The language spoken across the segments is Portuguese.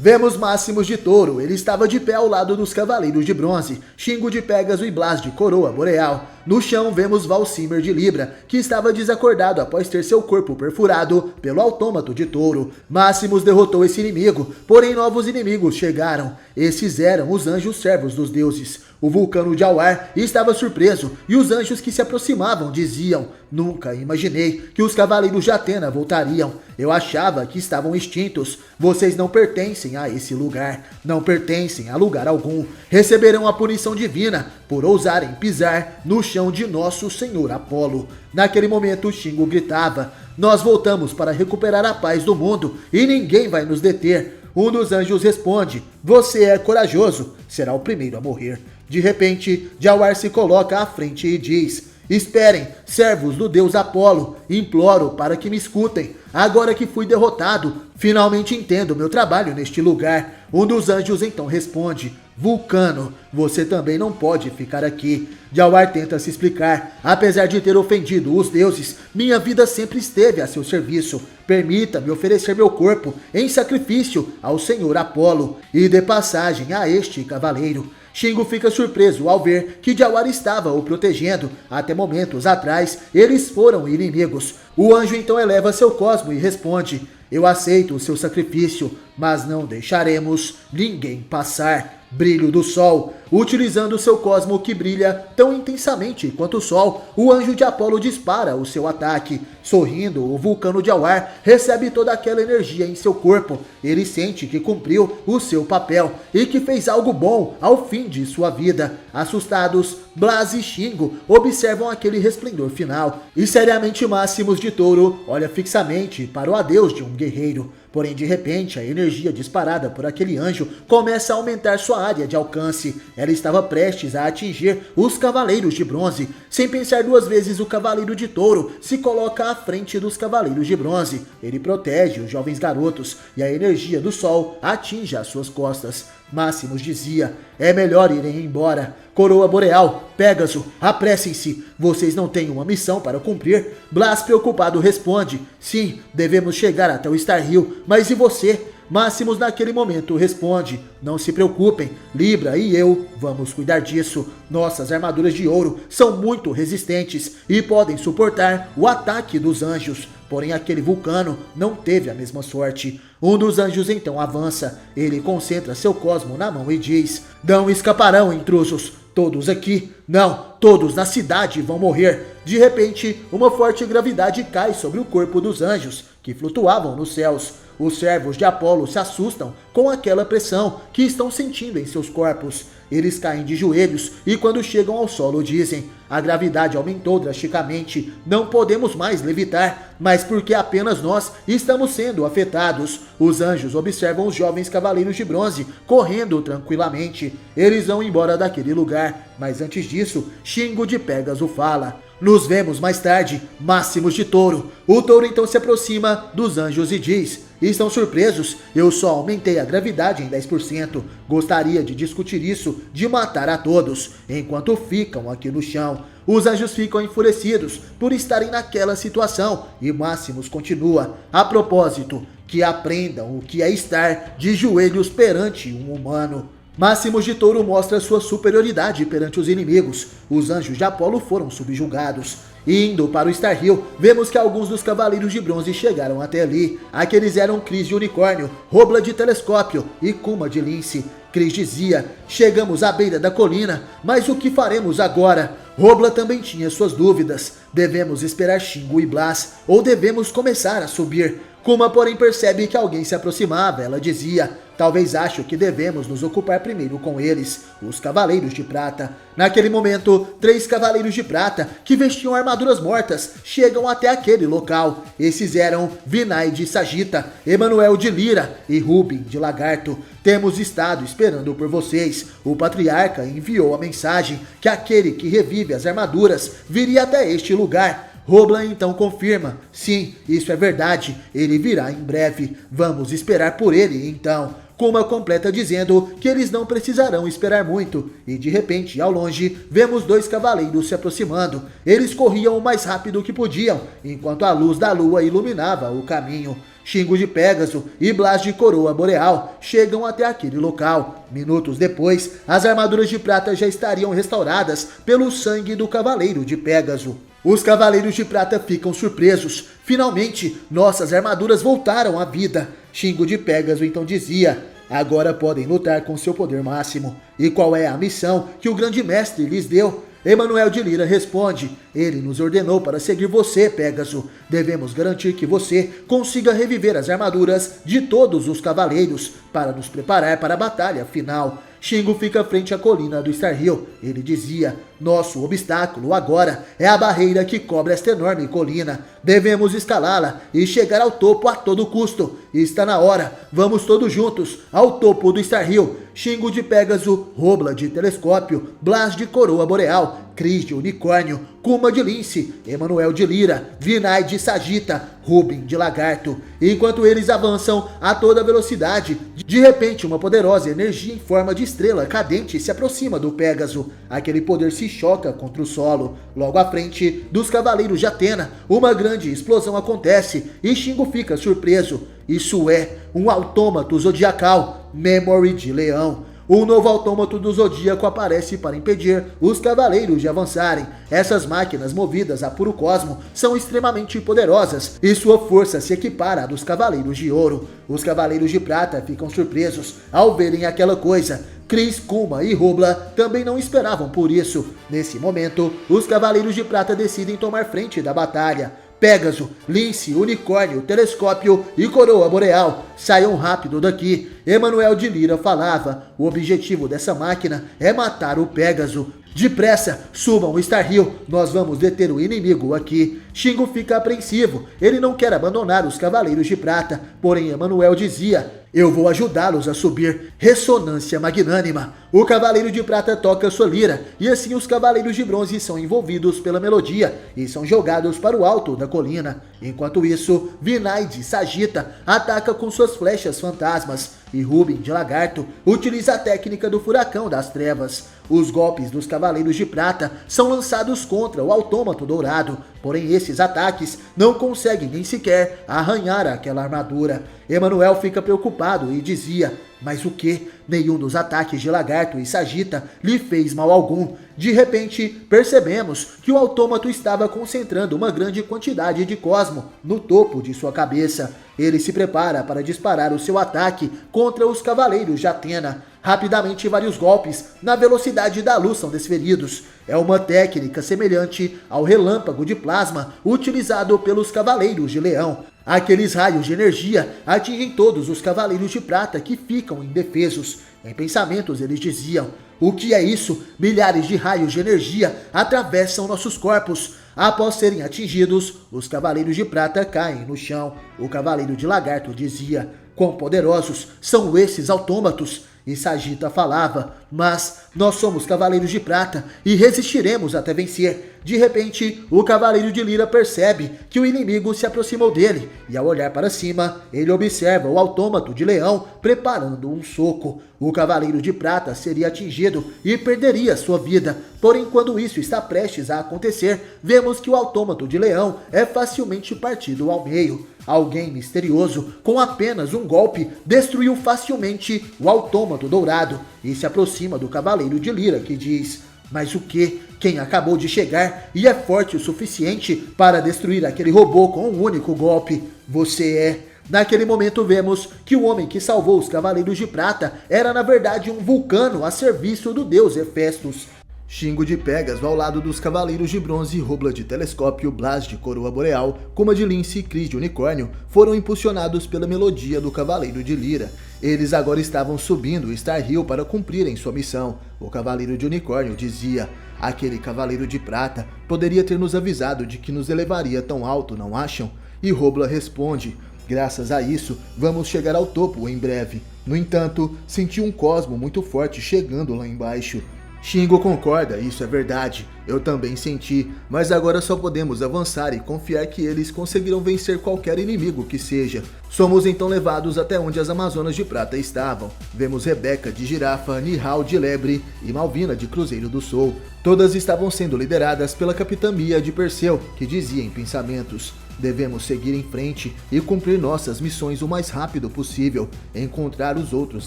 Vemos Máximos de Touro, ele estava de pé ao lado dos Cavaleiros de Bronze, Shingo de Pégaso e Blas de Coroa Boreal. No chão vemos Valsimer de Libra, que estava desacordado após ter seu corpo perfurado pelo Autômato de Touro. Máximos derrotou esse inimigo, porém novos inimigos chegaram. Esses eram os anjos servos dos deuses. O vulcano de Awar estava surpreso e os anjos que se aproximavam diziam: "Nunca imaginei que os Cavaleiros de Atena voltariam. Eu achava que estavam extintos. Vocês não pertencem a esse lugar. Não pertencem a lugar algum. Receberão a punição divina por ousarem pisar no chão de nosso Senhor Apolo." Naquele momento, Shingo gritava: "Nós voltamos para recuperar a paz do mundo e ninguém vai nos deter." Um dos anjos responde: "Você é corajoso, será o primeiro a morrer." De repente, Jawar se coloca à frente e diz: "Esperem, servos do deus Apolo, imploro para que me escutem. Agora que fui derrotado, finalmente entendo meu trabalho neste lugar." Um dos anjos então responde: "Vulcano, você também não pode ficar aqui." Jawar tenta se explicar: "Apesar de ter ofendido os deuses, minha vida sempre esteve a seu serviço. Permita-me oferecer meu corpo em sacrifício ao Senhor Apolo e dê passagem a este cavaleiro." Shingo fica surpreso ao ver que Jawar estava o protegendo. Até momentos atrás, eles foram inimigos. O anjo então eleva seu cosmo e responde: "Eu aceito o seu sacrifício, mas não deixaremos ninguém passar." Brilho do sol. Utilizando seu cosmo que brilha tão intensamente quanto o sol, o anjo de Apolo dispara o seu ataque. Sorrindo, o vulcano de Awar recebe toda aquela energia em seu corpo. Ele sente que cumpriu o seu papel e que fez algo bom ao fim de sua vida. Assustados, Blas e Shingo observam aquele resplendor final. E seriamente Máximos de Touro olha fixamente para o adeus de um guerreiro. Porém, de repente, a energia disparada por aquele anjo começa a aumentar sua área de alcance. Ela estava prestes a atingir os Cavaleiros de Bronze. Sem pensar duas vezes, o Cavaleiro de Touro se coloca à frente dos Cavaleiros de Bronze. Ele protege os jovens garotos e a energia do sol atinge as suas costas. Máximos dizia: "É melhor irem embora. Coroa Boreal, Pégaso, apressem-se. Vocês não têm uma missão para cumprir." Blas, preocupado, responde: "Sim, devemos chegar até o Star Hill, mas e você?" Máximos naquele momento responde: "Não se preocupem, Libra e eu vamos cuidar disso. Nossas armaduras de ouro são muito resistentes e podem suportar o ataque dos anjos." Porém, aquele vulcano não teve a mesma sorte. Um dos anjos então avança. Ele concentra seu cosmo na mão e diz: "Não escaparão, intrusos. Todos aqui, não, todos na cidade vão morrer." De repente, uma forte gravidade cai sobre o corpo dos anjos, que flutuavam nos céus. Os servos de Apolo se assustam com aquela pressão que estão sentindo em seus corpos. Eles caem de joelhos e quando chegam ao solo dizem: "A gravidade aumentou drasticamente, não podemos mais levitar, mas porque apenas nós estamos sendo afetados." Os anjos observam os jovens Cavaleiros de Bronze correndo tranquilamente. Eles vão embora daquele lugar, mas antes disso, Shingo de Pégaso fala: "Nos vemos mais tarde, Máximos de Touro." O touro então se aproxima dos anjos e diz: "Estão surpresos? Eu só aumentei a gravidade em 10%. Gostaria de discutir isso, de matar a todos, enquanto ficam aqui no chão." Os anjos ficam enfurecidos por estarem naquela situação e Máximos continua: "A propósito, que aprendam o que é estar de joelhos perante um humano." Máximos de Touro mostra sua superioridade perante os inimigos. Os anjos de Apolo foram subjugados. Indo para o Star Hill, vemos que alguns dos Cavaleiros de Bronze chegaram até ali. Aqueles eram Cris de Unicórnio, Robla de Telescópio e Kuma de Lince. Cris dizia: "Chegamos à beira da colina, mas o que faremos agora?" Robla também tinha suas dúvidas. Devemos esperar Shingo e Blas ou devemos começar a subir? Kuma, porém, percebe que alguém se aproximava. Ela dizia: "Talvez acho que devemos nos ocupar primeiro com eles, os Cavaleiros de Prata." Naquele momento, 3 Cavaleiros de Prata, que vestiam armaduras mortas, chegam até aquele local. Esses eram Vinay de Sagita, Emanuel de Lira e Rubin de Lagarto. "Temos estado esperando por vocês. O Patriarca enviou a mensagem que aquele que revive as armaduras viria até este lugar." Robla então confirma: "Sim, isso é verdade, ele virá em breve. Vamos esperar por ele então." Kuma completa dizendo que eles não precisarão esperar muito, e de repente, ao longe, vemos dois cavaleiros se aproximando. Eles corriam o mais rápido que podiam, enquanto a luz da lua iluminava o caminho. Shingo de Pégaso e Blas de Coroa Boreal chegam até aquele local. Minutos depois, as armaduras de prata já estariam restauradas pelo sangue do Cavaleiro de Pégaso. Os Cavaleiros de Prata ficam surpresos. Finalmente, nossas armaduras voltaram à vida. Shingo de Pégaso então dizia: agora podem lutar com seu poder máximo. E qual é a missão que o grande mestre lhes deu? Emanuel de Lira responde: ele nos ordenou para seguir você, Pégaso. Devemos garantir que você consiga reviver as armaduras de todos os cavaleiros para nos preparar para a batalha final. Shingo fica frente à colina do Star Hill. Ele dizia: nosso obstáculo agora é a barreira que cobre esta enorme colina. Devemos escalá-la e chegar ao topo a todo custo. Está na hora. Vamos todos juntos ao topo do Star Hill. Shingo de Pégaso, Robla de Telescópio, Blas de Coroa Boreal, Cris de Unicórnio, Kuma de Lince, Emanuel de Lira, Vinay de Sagita, Rubin de Lagarto. Enquanto eles avançam a toda velocidade, de repente uma poderosa energia em forma de estrela cadente se aproxima do Pégaso. Aquele poder se choca contra o solo. Logo à frente dos Cavaleiros de Atena, uma grande explosão acontece e Shingo fica surpreso. Isso é um autômato zodiacal, Memory de Leão. Um novo autômato do Zodíaco aparece para impedir os cavaleiros de avançarem. Essas máquinas movidas a puro cosmo são extremamente poderosas e sua força se equipara à dos Cavaleiros de Ouro. Os Cavaleiros de Prata ficam surpresos ao verem aquela coisa. Cris, Kuma e Robla também não esperavam por isso. Nesse momento, os Cavaleiros de Prata decidem tomar frente da batalha. Pégaso, Lince, Unicórnio, Telescópio e Coroa Boreal, saiam rápido daqui. Emanuel de Lira falava: o objetivo dessa máquina é matar o Pégaso. Depressa, subam o Star Hill, nós vamos deter o inimigo aqui. Shingo fica apreensivo, ele não quer abandonar os Cavaleiros de Prata, porém Emanuel dizia: eu vou ajudá-los a subir. Ressonância magnânima. O Cavaleiro de Prata toca sua lira, e assim os Cavaleiros de Bronze são envolvidos pela melodia e são jogados para o alto da colina. Enquanto isso, Vinay de Sagita ataca com suas flechas fantasmas, e Rubin de Lagarto utiliza a técnica do Furacão das Trevas. Os golpes dos Cavaleiros de Prata são lançados contra o Autômato Dourado, porém esses ataques não conseguem nem sequer arranhar aquela armadura. Emanuel fica preocupado e dizia: mas o que? Nenhum dos ataques de Lagarto e Sagita lhe fez mal algum. De repente, percebemos que o autômato estava concentrando uma grande quantidade de cosmo no topo de sua cabeça. Ele se prepara para disparar o seu ataque contra os Cavaleiros de Atena. Rapidamente, vários golpes na velocidade da luz são desferidos. É uma técnica semelhante ao relâmpago de plasma utilizado pelos Cavaleiros de Leão. Aqueles raios de energia atingem todos os Cavaleiros de Prata que ficam indefesos. Em pensamentos eles diziam: o que é isso? Milhares de raios de energia atravessam nossos corpos. Após serem atingidos, os Cavaleiros de Prata caem no chão. O Cavaleiro de Lagarto dizia: quão poderosos são esses autômatos? E Sagita falava: mas nós somos Cavaleiros de Prata e resistiremos até vencer. De repente, o Cavaleiro de Lira percebe que o inimigo se aproximou dele, e ao olhar para cima, ele observa o autômato de Leão preparando um soco. O Cavaleiro de Prata seria atingido e perderia sua vida, porém quando isso está prestes a acontecer, vemos que o autômato de Leão é facilmente partido ao meio. Alguém misterioso, com apenas um golpe, destruiu facilmente o autômato dourado e se aproxima do Cavaleiro de Lira, que diz: mas o que? Quem acabou de chegar e é forte o suficiente para destruir aquele robô com um único golpe? Você é. Naquele momento vemos que o homem que salvou os Cavaleiros de Prata era na verdade um vulcano a serviço do deus Hefestos. Shingo de Pégaso ao lado dos Cavaleiros de Bronze, Robla de Telescópio, Blas de Coroa Boreal, Kuma de Lince e Cris de Unicórnio foram impulsionados pela melodia do Cavaleiro de Lira. Eles agora estavam subindo o Star Hill para cumprirem sua missão. O Cavaleiro de Unicórnio dizia: aquele Cavaleiro de Prata poderia ter nos avisado de que nos elevaria tão alto, não acham? E Robla responde: graças a isso, vamos chegar ao topo em breve. No entanto, senti um cosmo muito forte chegando lá embaixo. Shingo concorda, isso é verdade. Eu também senti, mas agora só podemos avançar e confiar que eles conseguirão vencer qualquer inimigo que seja. Somos então levados até onde as Amazonas de Prata estavam. Vemos Rebeca de Girafa, Nihal de Lebre e Malvina de Cruzeiro do Sul. Todas estavam sendo lideradas pela Capitã Mia de Perseu, que dizia em pensamentos: devemos seguir em frente e cumprir nossas missões o mais rápido possível. Encontrar os outros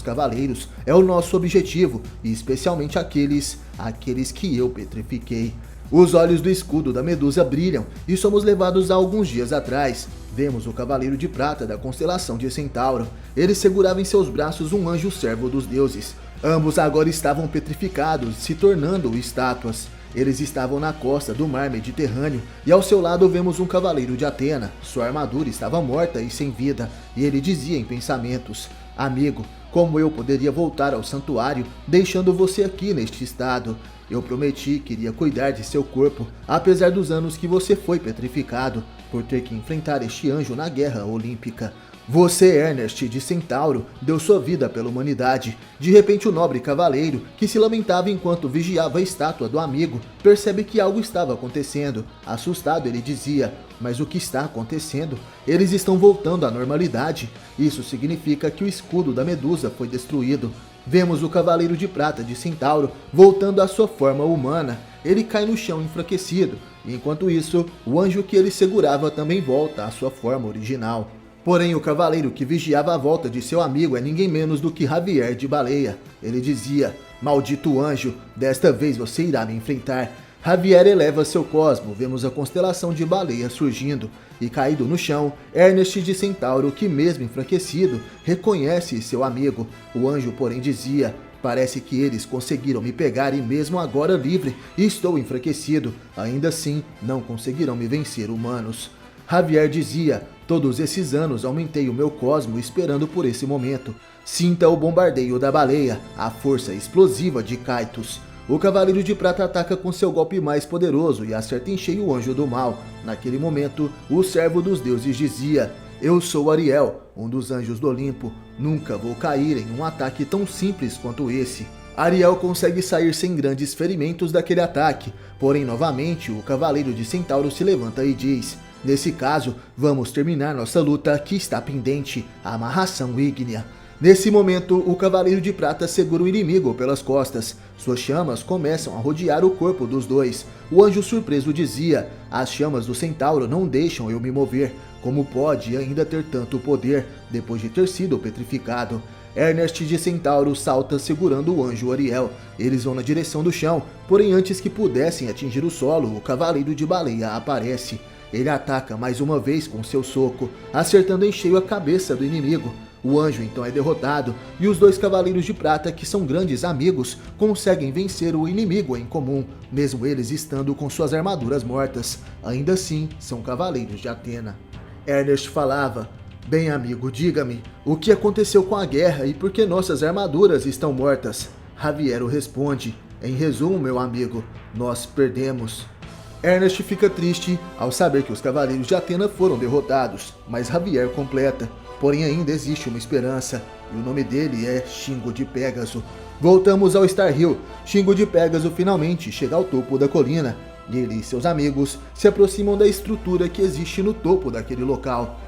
cavaleiros é o nosso objetivo, e especialmente aqueles que eu petrifiquei. Os olhos do escudo da Medusa brilham e somos levados a alguns dias atrás. Vemos o Cavaleiro de Prata da constelação de Centauro. Ele segurava em seus braços um anjo servo dos deuses. Ambos agora estavam petrificados, se tornando estátuas. Eles estavam na costa do mar Mediterrâneo e ao seu lado vemos um cavaleiro de Atena. Sua armadura estava morta e sem vida, e ele dizia em pensamentos: amigo, como eu poderia voltar ao santuário deixando você aqui neste estado? Eu prometi que iria cuidar de seu corpo, apesar dos anos que você foi petrificado, por ter que enfrentar este anjo na guerra olímpica. Você, Ernest de Centauro, deu sua vida pela humanidade. De repente o nobre cavaleiro, que se lamentava enquanto vigiava a estátua do amigo, percebe que algo estava acontecendo. Assustado ele dizia: mas o que está acontecendo? Eles estão voltando à normalidade. Isso significa que o escudo da Medusa foi destruído. Vemos o Cavaleiro de Prata de Centauro voltando à sua forma humana. Ele cai no chão enfraquecido. Enquanto isso, o anjo que ele segurava também volta à sua forma original. Porém, o cavaleiro que vigiava a volta de seu amigo é ninguém menos do que Javier de Baleia. Ele dizia: maldito anjo, desta vez você irá me enfrentar. Javier eleva seu cosmo, vemos a constelação de Baleia surgindo, e caído no chão, Ernest de Centauro, que mesmo enfraquecido, reconhece seu amigo. O anjo, porém, dizia: parece que eles conseguiram me pegar e mesmo agora livre, estou enfraquecido. Ainda assim, não conseguirão me vencer, humanos. Javier dizia: todos esses anos aumentei o meu cosmo esperando por esse momento. Sinta o bombardeio da baleia, a força explosiva de Kaitos. O Cavaleiro de Prata ataca com seu golpe mais poderoso e acerta em cheio o Anjo do Mal. Naquele momento, o servo dos deuses dizia: eu sou Ariel, um dos anjos do Olimpo. Nunca vou cair em um ataque tão simples quanto esse. Ariel consegue sair sem grandes ferimentos daquele ataque, porém novamente o Cavaleiro de Centauro se levanta e diz: nesse caso, vamos terminar nossa luta que está pendente, a amarração ígnea. Nesse momento, o Cavaleiro de Prata segura o inimigo pelas costas. Suas chamas começam a rodear o corpo dos dois. O anjo surpreso dizia: as chamas do Centauro não deixam eu me mover. Como pode ainda ter tanto poder, depois de ter sido petrificado? Ernest de Centauro salta segurando o anjo Ariel. Eles vão na direção do chão, porém antes que pudessem atingir o solo, o Cavaleiro de Baleia aparece. Ele ataca mais uma vez com seu soco, acertando em cheio a cabeça do inimigo. O anjo então é derrotado e os dois Cavaleiros de Prata, que são grandes amigos, conseguem vencer o inimigo em comum, mesmo eles estando com suas armaduras mortas. Ainda assim, são Cavaleiros de Atena. Ernest falava: bem amigo, diga-me, o que aconteceu com a guerra e por que nossas armaduras estão mortas? Javier responde: em resumo, meu amigo, nós perdemos. Ernest fica triste ao saber que os Cavaleiros de Atena foram derrotados, mas Javier completa: porém ainda existe uma esperança, e o nome dele é Shingo de Pégaso. Voltamos ao Star Hill. Shingo de Pégaso finalmente chega ao topo da colina. Ele e seus amigos se aproximam da estrutura que existe no topo daquele local.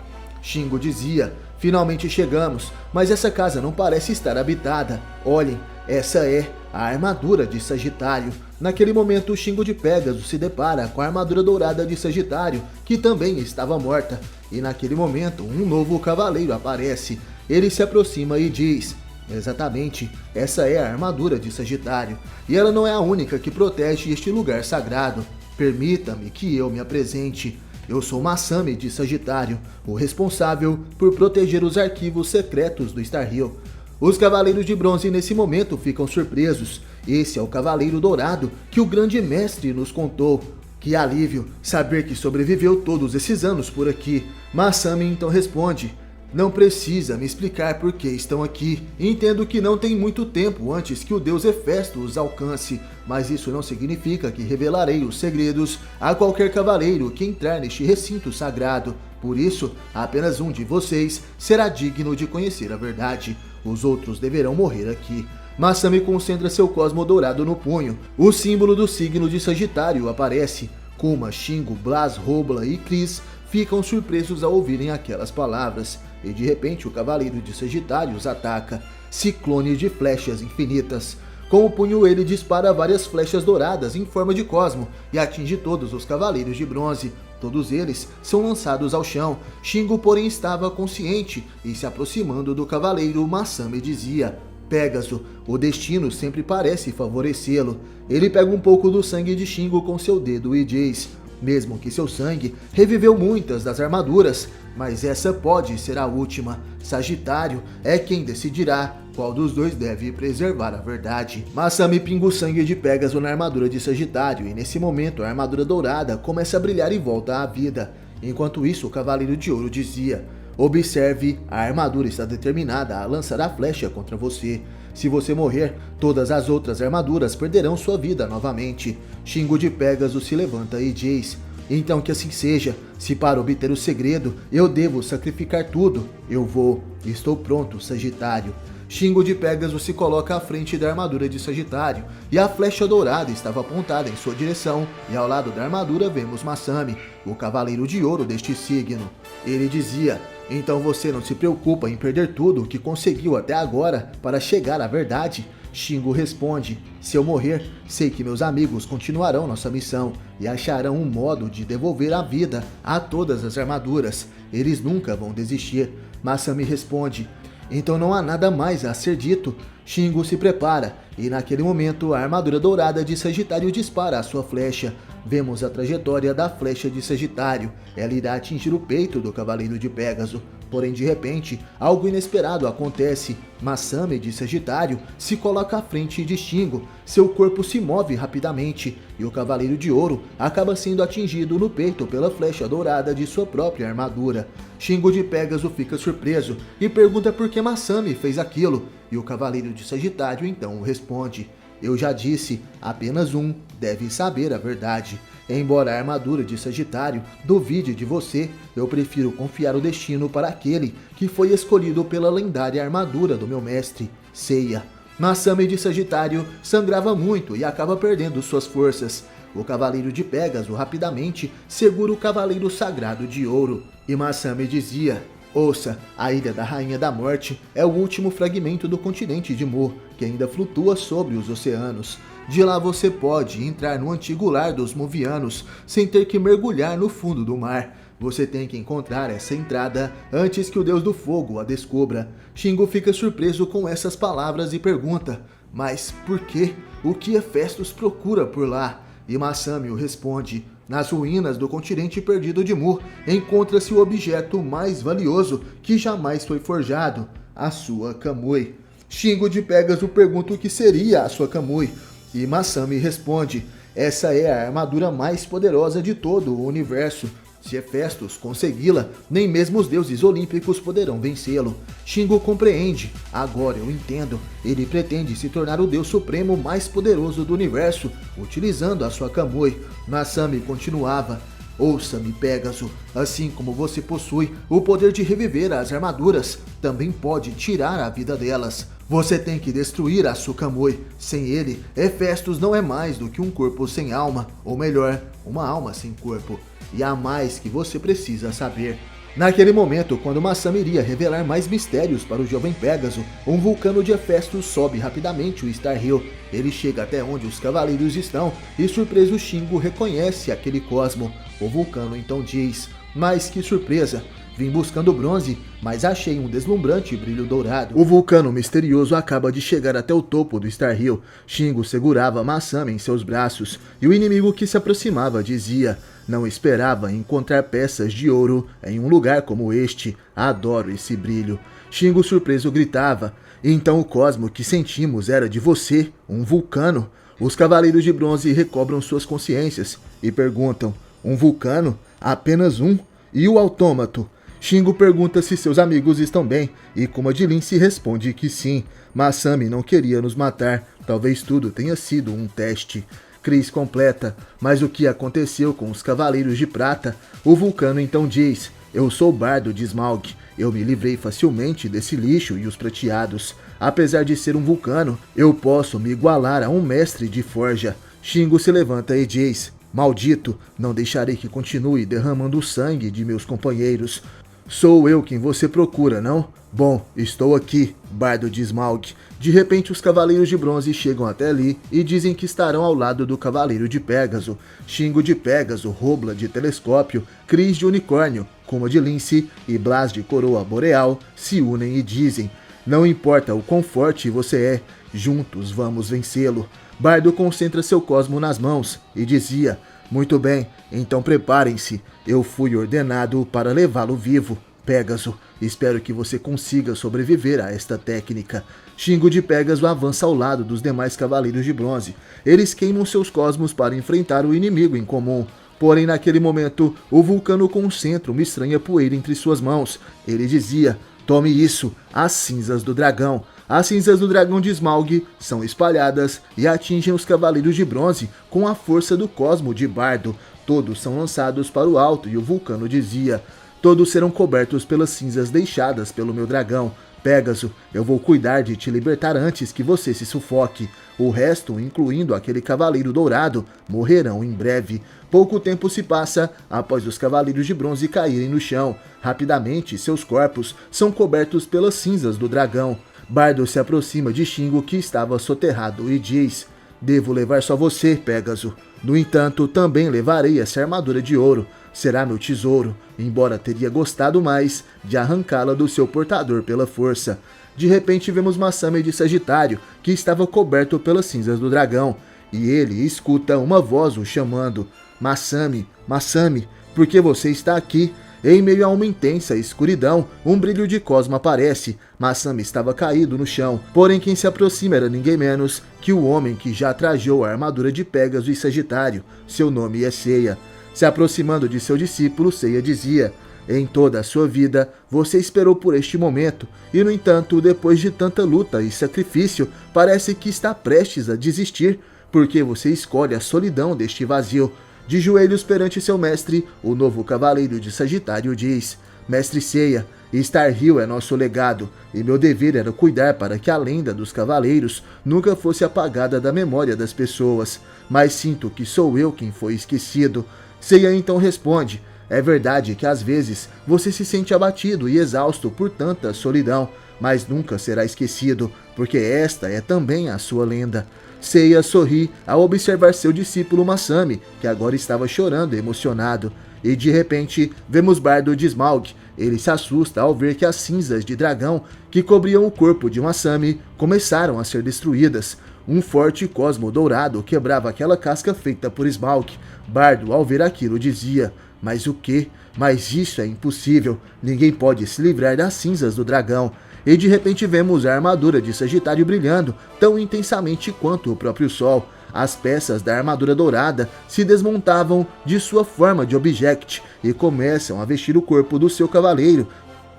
Shingo dizia: finalmente chegamos, mas essa casa não parece estar habitada. Olhem, essa é a armadura de Sagitário. Naquele momento, Shingo de Pégaso se depara com a armadura dourada de Sagitário, que também estava morta. E naquele momento, um novo cavaleiro aparece. Ele se aproxima e diz: exatamente, essa é a armadura de Sagitário. E ela não é a única que protege este lugar sagrado. Permita-me que eu me apresente. Eu sou Masami de Sagitário, o responsável por proteger os arquivos secretos do Star Hill. Os Cavaleiros de Bronze nesse momento ficam surpresos. Esse é o Cavaleiro Dourado que o grande mestre nos contou. Que alívio saber que sobreviveu todos esses anos por aqui. Masami então responde: não precisa me explicar por que estão aqui. Entendo que não tem muito tempo antes que o deus Hefesto os alcance, mas isso não significa que revelarei os segredos a qualquer cavaleiro que entrar neste recinto sagrado. Por isso, apenas um de vocês será digno de conhecer a verdade. Os outros deverão morrer aqui. Masami concentra seu cosmo dourado no punho. O símbolo do signo de Sagitário aparece. Kuma, Shingo, Blas, Robla e Chris ficam surpresos ao ouvirem aquelas palavras. E de repente o Cavaleiro de Sagitário os ataca. Ciclone de flechas infinitas. Com o punho ele dispara várias flechas douradas em forma de cosmo e atinge todos os Cavaleiros de Bronze. Todos eles são lançados ao chão. Shingo, porém, estava consciente e se aproximando do Cavaleiro, Masami dizia: Pégaso, o destino sempre parece favorecê-lo. Ele pega um pouco do sangue de Shingo com seu dedo e diz: mesmo que seu sangue reviveu muitas das armaduras, mas essa pode ser a última. Sagitário é quem decidirá qual dos dois deve preservar a verdade. Masami pinga o sangue de Pégaso na armadura de Sagitário e nesse momento a armadura dourada começa a brilhar e volta à vida. Enquanto isso, o Cavaleiro de Ouro dizia: observe, a armadura está determinada a lançar a flecha contra você. Se você morrer, todas as outras armaduras perderão sua vida novamente. Shingo de Pégaso se levanta e diz: então que assim seja. Se para obter o segredo eu devo sacrificar tudo, eu vou. Estou pronto, Sagitário. Shingo de Pégaso se coloca à frente da armadura de Sagitário e a flecha dourada estava apontada em sua direção, e ao lado da armadura vemos Masami, o Cavaleiro de Ouro deste signo. Ele dizia: então você não se preocupa em perder tudo o que conseguiu até agora para chegar à verdade? Shingo responde: se eu morrer, sei que meus amigos continuarão nossa missão e acharão um modo de devolver a vida a todas as armaduras. Eles nunca vão desistir. Masami responde: então não há nada mais a ser dito. Shingo se prepara e naquele momento a armadura dourada de Sagitário dispara a sua flecha. Vemos a trajetória da flecha de Sagitário. Ela irá atingir o peito do Cavaleiro de Pégaso. Porém, de repente, algo inesperado acontece. Masami de Sagitário se coloca à frente de Shingo. Seu corpo se move rapidamente e o Cavaleiro de Ouro acaba sendo atingido no peito pela flecha dourada de sua própria armadura. Shingo de Pégaso fica surpreso e pergunta por que Masami fez aquilo. E o Cavaleiro de Sagitário então responde: eu já disse, apenas um deve saber a verdade. Embora a armadura de Sagitário duvide de você, eu prefiro confiar o destino para aquele que foi escolhido pela lendária armadura do meu mestre, Seiya. Masami de Sagitário sangrava muito e acaba perdendo suas forças. O Cavaleiro de Pégaso rapidamente segura o Cavaleiro Sagrado de Ouro. E Masami dizia: ouça, a Ilha da Rainha da Morte é o último fragmento do continente de Mu, que ainda flutua sobre os oceanos. De lá você pode entrar no antigo lar dos Muvianos, sem ter que mergulhar no fundo do mar. Você tem que encontrar essa entrada antes que o Deus do Fogo a descubra. Shingo fica surpreso com essas palavras e pergunta: mas por quê? O que Hefestos procura por lá? E Masami o responde: nas ruínas do continente perdido de Mu, encontra-se o objeto mais valioso que jamais foi forjado, a sua Kamui. Shingo de Pégaso pergunta o que seria a sua Kamui, e Masami responde: essa é a armadura mais poderosa de todo o universo. Se Hefestos consegui-la, nem mesmo os deuses olímpicos poderão vencê-lo. Shingo compreende. Agora eu entendo. Ele pretende se tornar o deus supremo mais poderoso do universo, utilizando a sua Kamui. Masami continuava: ouça-me, Pégaso. Assim como você possui o poder de reviver as armaduras, também pode tirar a vida delas. Você tem que destruir a Sukamui. Sem ele, Hefestos não é mais do que um corpo sem alma, ou melhor, uma alma sem corpo. E há mais que você precisa saber. Naquele momento, quando Masami iria revelar mais mistérios para o jovem Pégaso, um vulcano de Hefestos sobe rapidamente o Star Hill. Ele chega até onde os cavaleiros estão e, surpreso, Shingo reconhece aquele cosmo. O vulcano então diz: mas que surpresa! Vim buscando bronze, mas achei um deslumbrante brilho dourado. O vulcano misterioso acaba de chegar até o topo do Star Hill. Shingo segurava Masami em seus braços, e o inimigo que se aproximava dizia: não esperava encontrar peças de ouro em um lugar como este. Adoro esse brilho. Shingo surpreso gritava: então o cosmo que sentimos era de você, um vulcano? Os cavaleiros de bronze recobram suas consciências e perguntam: um vulcano? Apenas um? E o autômato? Shingo pergunta se seus amigos estão bem, e Kuma de Lince responde que sim. Masami não queria nos matar, talvez tudo tenha sido um teste. Chris completa: mas o que aconteceu com os Cavaleiros de Prata? O vulcano então diz: Eu sou Bardo de Smaug. Eu me livrei facilmente desse lixo e os prateados. Apesar de ser um vulcano, eu posso me igualar a um mestre de forja. Shingo se levanta e diz: maldito, não deixarei que continue derramando o sangue de meus companheiros. Sou eu quem você procura, não? Bom, estou aqui, Bardo de Smaug. De repente os Cavaleiros de Bronze chegam até ali e dizem que estarão ao lado do Cavaleiro de Pégaso. Shingo de Pégaso, Robla de Telescópio, Cris de Unicórnio, Kuma de Lince e Blas de Coroa Boreal se unem e dizem: não importa o quão forte você é, juntos vamos vencê-lo. Bardo concentra seu cosmo nas mãos e dizia: muito bem, então preparem-se, eu fui ordenado para levá-lo vivo. Pégaso, espero que você consiga sobreviver a esta técnica. Shingo de Pégaso avança ao lado dos demais Cavaleiros de Bronze. Eles queimam seus cosmos para enfrentar o inimigo em comum. Porém, naquele momento, o vulcano concentra uma estranha poeira entre suas mãos. Ele dizia: tome isso, as cinzas do dragão. As cinzas do dragão de Smaug são espalhadas e atingem os Cavaleiros de Bronze com a força do cosmo de Bardo. Todos são lançados para o alto e o vulcano dizia: todos serão cobertos pelas cinzas deixadas pelo meu dragão. Pégaso, eu vou cuidar de te libertar antes que você se sufoque. O resto, incluindo aquele Cavaleiro Dourado, morrerão em breve. Pouco tempo se passa após os Cavaleiros de Bronze caírem no chão. Rapidamente, seus corpos são cobertos pelas cinzas do dragão. Bardo se aproxima de Shingo, que estava soterrado, e diz: devo levar só você, Pégaso. No entanto, também levarei essa armadura de ouro. Será meu tesouro, embora teria gostado mais de arrancá-la do seu portador pela força. De repente vemos Masami de Sagitário, que estava coberto pelas cinzas do dragão, e ele escuta uma voz o chamando: Masami, Masami, por que você está aqui? Em meio a uma intensa escuridão, um brilho de cosmo aparece. Masami estava caído no chão, porém quem se aproxima era ninguém menos que o homem que já trajou a armadura de Pégaso e Sagitário. Seu nome é Seiya. Se aproximando de seu discípulo, Seiya dizia: em toda a sua vida, você esperou por este momento, e no entanto, depois de tanta luta e sacrifício, parece que está prestes a desistir, porque você escolhe a solidão deste vazio. De joelhos perante seu mestre, o novo Cavaleiro de Sagitário diz: Mestre Seiya, Star Hill é nosso legado, e meu dever era cuidar para que a lenda dos Cavaleiros nunca fosse apagada da memória das pessoas, mas sinto que sou eu quem foi esquecido. Seiya então responde: é verdade que às vezes você se sente abatido e exausto por tanta solidão, mas nunca será esquecido, porque esta é também a sua lenda. Seiya sorri ao observar seu discípulo Masami, que agora estava chorando emocionado, e de repente vemos Bardo de Smaug. Ele se assusta ao ver que as cinzas de dragão que cobriam o corpo de Masami começaram a ser destruídas. Um forte cosmo dourado quebrava aquela casca feita por Smaug. Bardo, ao ver aquilo, dizia: mas o quê? Mas isso é impossível. Ninguém pode se livrar das cinzas do dragão. E de repente vemos a armadura de Sagitário brilhando tão intensamente quanto o próprio sol. As peças da armadura dourada se desmontavam de sua forma de object e começam a vestir o corpo do seu cavaleiro,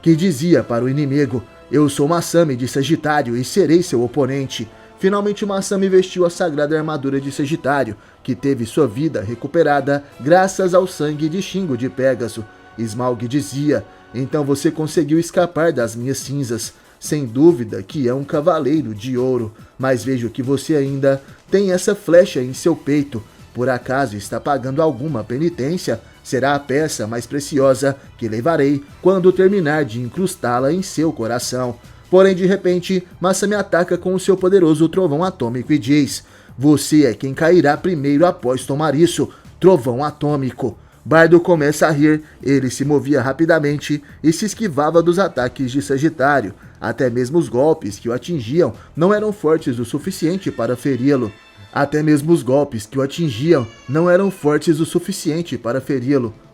que dizia para o inimigo: eu sou Masami de Sagitário e serei seu oponente. Finalmente Masami vestiu a sagrada armadura de Sagitário, que teve sua vida recuperada graças ao sangue de Shingo de Pégaso. Smaug dizia: então você conseguiu escapar das minhas cinzas. Sem dúvida que é um cavaleiro de ouro, mas vejo que você ainda tem essa flecha em seu peito. Por acaso está pagando alguma penitência? Será a peça mais preciosa que levarei quando terminar de incrustá-la em seu coração. Porém, de repente, Masami ataca com o seu poderoso trovão atômico e diz: você é quem cairá primeiro após tomar isso, trovão atômico. Bardo começa a rir. Ele se movia rapidamente e se esquivava dos ataques de Sagitário. Até mesmo os golpes que o atingiam não eram fortes o suficiente para feri-lo.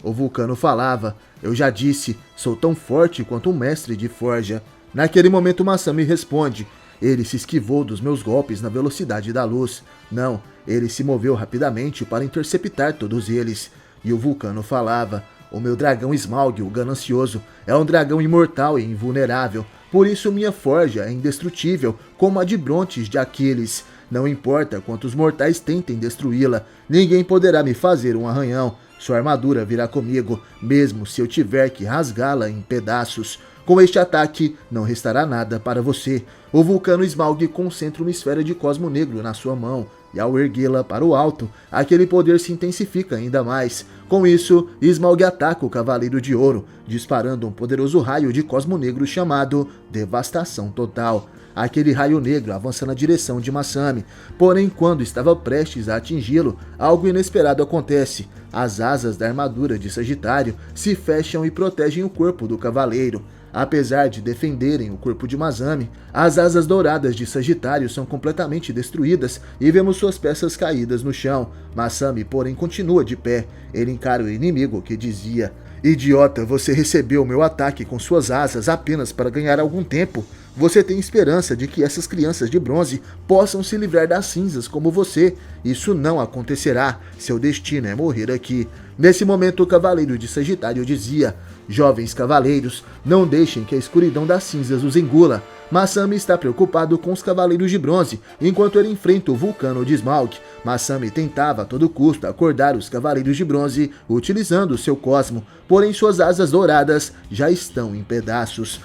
O vulcano falava: eu já disse, sou tão forte quanto um mestre de forja. Naquele momento Masami responde: ele se esquivou dos meus golpes na velocidade da luz. Não, ele se moveu rapidamente para interceptar todos eles. E o vulcano falava: o meu dragão Smaug, o ganancioso, é um dragão imortal e invulnerável. Por isso minha forja é indestrutível, como a de Brontes de Aquiles. Não importa quantos mortais tentem destruí-la, ninguém poderá me fazer um arranhão. Sua armadura virá comigo, mesmo se eu tiver que rasgá-la em pedaços. Com este ataque, não restará nada para você. O vulcano Smaug concentra uma esfera de cosmo negro na sua mão, e ao erguê-la para o alto, aquele poder se intensifica ainda mais. Com isso, Smaug ataca o Cavaleiro de Ouro, disparando um poderoso raio de cosmo negro chamado Devastação Total. Aquele raio negro avança na direção de Masami, porém quando estava prestes a atingi-lo, algo inesperado acontece. As asas da armadura de Sagitário se fecham e protegem o corpo do cavaleiro. Apesar de defenderem o corpo de Masami, as asas douradas de Sagitário são completamente destruídas e vemos suas peças caídas no chão. Masami, porém, continua de pé. Ele encara o inimigo que dizia: "Idiota, você recebeu meu ataque com suas asas apenas para ganhar algum tempo. Você tem esperança de que essas crianças de bronze possam se livrar das cinzas como você. Isso não acontecerá. Seu destino é morrer aqui." Nesse momento, o Cavaleiro de Sagitário dizia: "Jovens cavaleiros, não deixem que a escuridão das cinzas os engula." Masami está preocupado com os Cavaleiros de Bronze, enquanto ele enfrenta o vulcano de Smaug. Masami tentava a todo custo acordar os Cavaleiros de Bronze utilizando seu cosmo, porém suas asas douradas já estão em pedaços.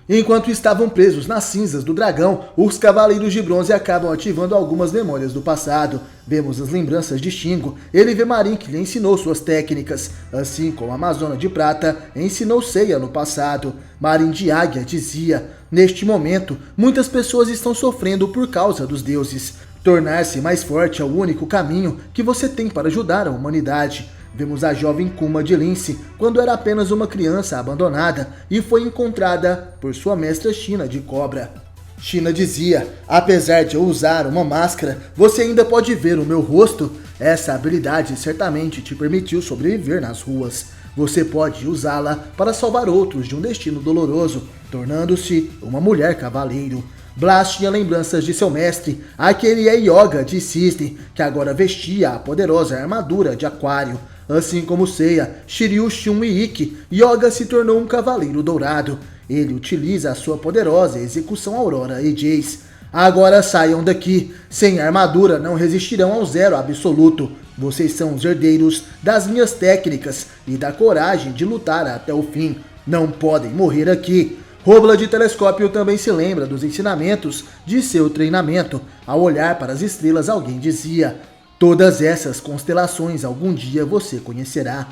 Enquanto estavam presos nas cinzas do dragão, os Cavaleiros de Bronze acabam ativando algumas memórias do passado. Vemos as lembranças de Shingo. Ele vê Marin, que lhe ensinou suas técnicas, assim como a Amazona de Prata ensinou Seiya no passado. Marin de Águia dizia: "Neste momento, muitas pessoas estão sofrendo por causa dos deuses. Tornar-se mais forte é o único caminho que você tem para ajudar a humanidade." Vemos a jovem Kuma de Lince quando era apenas uma criança abandonada e foi encontrada por sua mestra China de Cobra. China dizia: "Apesar de eu usar uma máscara, você ainda pode ver o meu rosto. Essa habilidade certamente te permitiu sobreviver nas ruas. Você pode usá-la para salvar outros de um destino doloroso, tornando-se uma mulher cavaleiro." Blast tinha lembranças de seu mestre, aquele Yoga de Cisne, que agora vestia a poderosa armadura de Aquário. Assim como Seiya, Shiryu, Shun e Ikki, Yoga se tornou um cavaleiro dourado. Ele utiliza a sua poderosa execução Aurora e Jace: "Agora saiam daqui. Sem armadura não resistirão ao zero absoluto. Vocês são os herdeiros das minhas técnicas e da coragem de lutar até o fim. Não podem morrer aqui." Robla de Telescópio também se lembra dos ensinamentos de seu treinamento. Ao olhar para as estrelas, alguém dizia: "Todas essas constelações algum dia você conhecerá,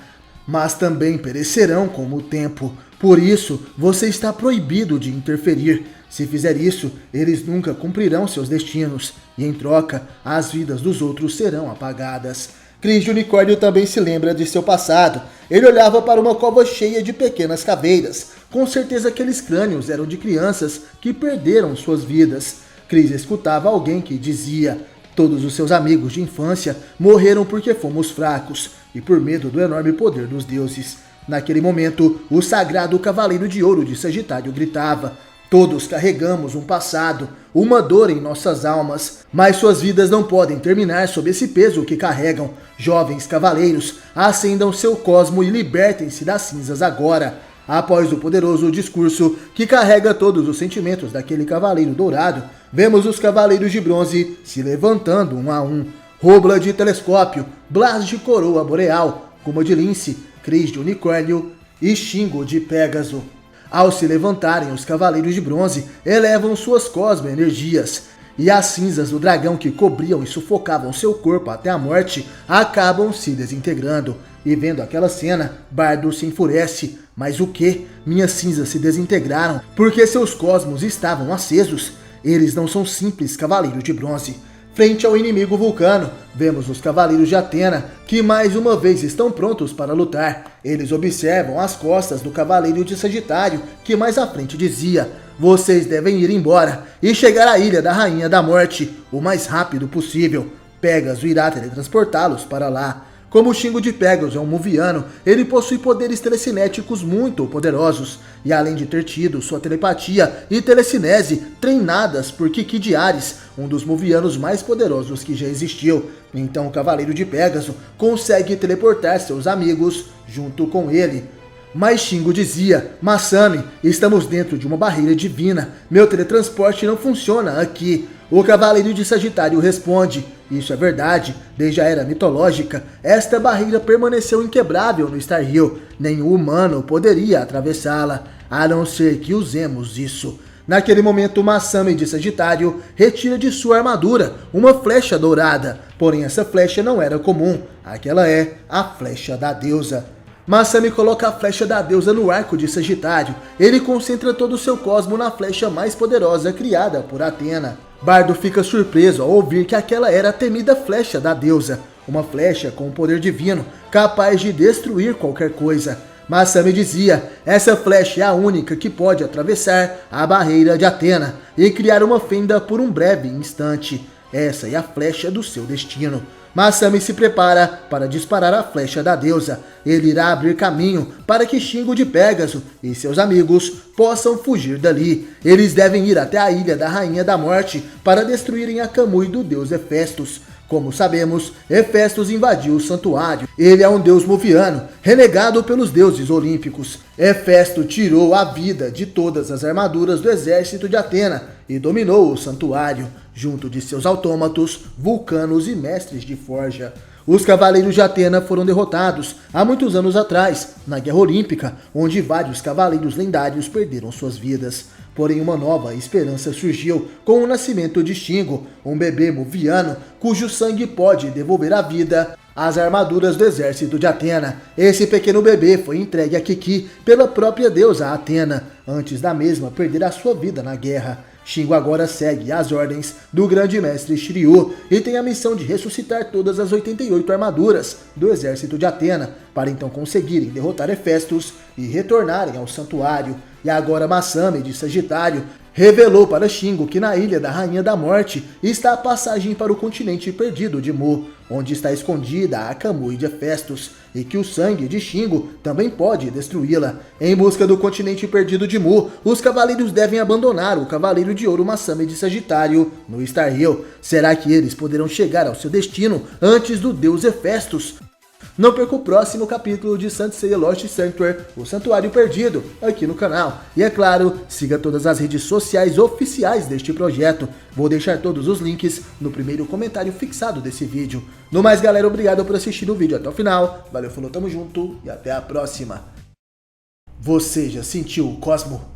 mas também perecerão como o tempo. Por isso, você está proibido de interferir. Se fizer isso, eles nunca cumprirão seus destinos, e em troca, as vidas dos outros serão apagadas." Cris de Unicórnio também se lembra de seu passado. Ele olhava para uma cova cheia de pequenas caveiras. Com certeza aqueles crânios eram de crianças que perderam suas vidas. Cris escutava alguém que dizia: "Todos os seus amigos de infância morreram porque fomos fracos e por medo do enorme poder dos deuses." Naquele momento, o sagrado Cavaleiro de Ouro de Sagitário gritava: "Todos carregamos um passado, uma dor em nossas almas, mas suas vidas não podem terminar sob esse peso que carregam. Jovens cavaleiros, acendam seu cosmo e libertem-se das cinzas agora." Após o poderoso discurso que carrega todos os sentimentos daquele cavaleiro dourado, vemos os Cavaleiros de Bronze se levantando um a um. Robla de Telescópio, Blas de Coroa Boreal, Kuma de Lince, Cris de Unicórnio e Shingo de Pégaso. Ao se levantarem, os Cavaleiros de Bronze elevam suas cosmo-energias, e as cinzas do dragão que cobriam e sufocavam seu corpo até a morte acabam se desintegrando. E vendo aquela cena, Bardo se enfurece. "Mas o que? Minhas cinzas se desintegraram porque seus cosmos estavam acesos. Eles não são simples Cavaleiros de Bronze." Frente ao inimigo Vulcano, vemos os Cavaleiros de Atena, que mais uma vez estão prontos para lutar. Eles observam as costas do Cavaleiro de Sagitário, que mais à frente dizia: "Vocês devem ir embora e chegar à Ilha da Rainha da Morte o mais rápido possível. Pégaso irá teletransportá-los para lá." Como o Shingo de Pégaso é um Muviano, ele possui poderes telecinéticos muito poderosos, e além de ter tido sua telepatia e telecinese treinadas por Kiki de Ares, um dos Muvianos mais poderosos que já existiu, então o Cavaleiro de Pégaso consegue teleportar seus amigos junto com ele. Mas Shingo dizia: "Masami, estamos dentro de uma barreira divina, meu teletransporte não funciona aqui." O Cavaleiro de Sagitário responde: isso é verdade, desde a era mitológica, esta barreira permaneceu inquebrável no Starhill, nenhum humano poderia atravessá-la, a não ser que usemos isso. Naquele momento, Masami de Sagitário retira de sua armadura uma flecha dourada, porém essa flecha não era comum, aquela é a flecha da deusa. Masami coloca a flecha da deusa no arco de Sagitário, ele concentra todo o seu cosmo na flecha mais poderosa criada por Athena. Bardo fica surpreso ao ouvir que aquela era a temida flecha da deusa, uma flecha com poder divino, capaz de destruir qualquer coisa. Masami dizia: essa flecha é a única que pode atravessar a barreira de Athena e criar uma fenda por um breve instante. Essa é a flecha do seu destino. Masami se prepara para disparar a flecha da deusa. Ele irá abrir caminho para que Shingo de Pégaso e seus amigos possam fugir dali. Eles devem ir até a ilha da Rainha da Morte para destruírem a Kamui do deus Hefestos. Como sabemos, Hefestos invadiu o santuário. Ele é um deus moviano, renegado pelos deuses olímpicos. Hefesto tirou a vida de todas as armaduras do exército de Atena e dominou o santuário, junto de seus autômatos, vulcanos e mestres de forja. Os cavaleiros de Atena foram derrotados há muitos anos atrás, na Guerra Olímpica, onde vários cavaleiros lendários perderam suas vidas. Porém, uma nova esperança surgiu com o nascimento de Shingo, um bebê moviano cujo sangue pode devolver a vida às armaduras do exército de Atena. Esse pequeno bebê foi entregue a Kiki pela própria deusa Atena, antes da mesma perder a sua vida na guerra. Shingo agora segue as ordens do grande mestre Shiryu e tem a missão de ressuscitar todas as 88 armaduras do exército de Atena, para então conseguirem derrotar Hefestos e retornarem ao santuário. E agora Masami de Sagitário revelou para Shingo que na Ilha da Rainha da Morte está a passagem para o continente perdido de Mu, onde está escondida a Kamui de Hefestos, e que o sangue de Shingo também pode destruí-la. Em busca do continente perdido de Mu, os cavaleiros devem abandonar o Cavaleiro de Ouro Masami de Sagitário no Starhill. Será que eles poderão chegar ao seu destino antes do deus Hefestos? Não perca o próximo capítulo de Saint Seiya Lost Sanctuary, o Santuário Perdido, aqui no canal. E é claro, siga todas as redes sociais oficiais deste projeto. Vou deixar todos os links no primeiro comentário fixado desse vídeo. No mais, galera, obrigado por assistir o vídeo até o final. Valeu, falou, tamo junto e até a próxima. Você já sentiu o Cosmo?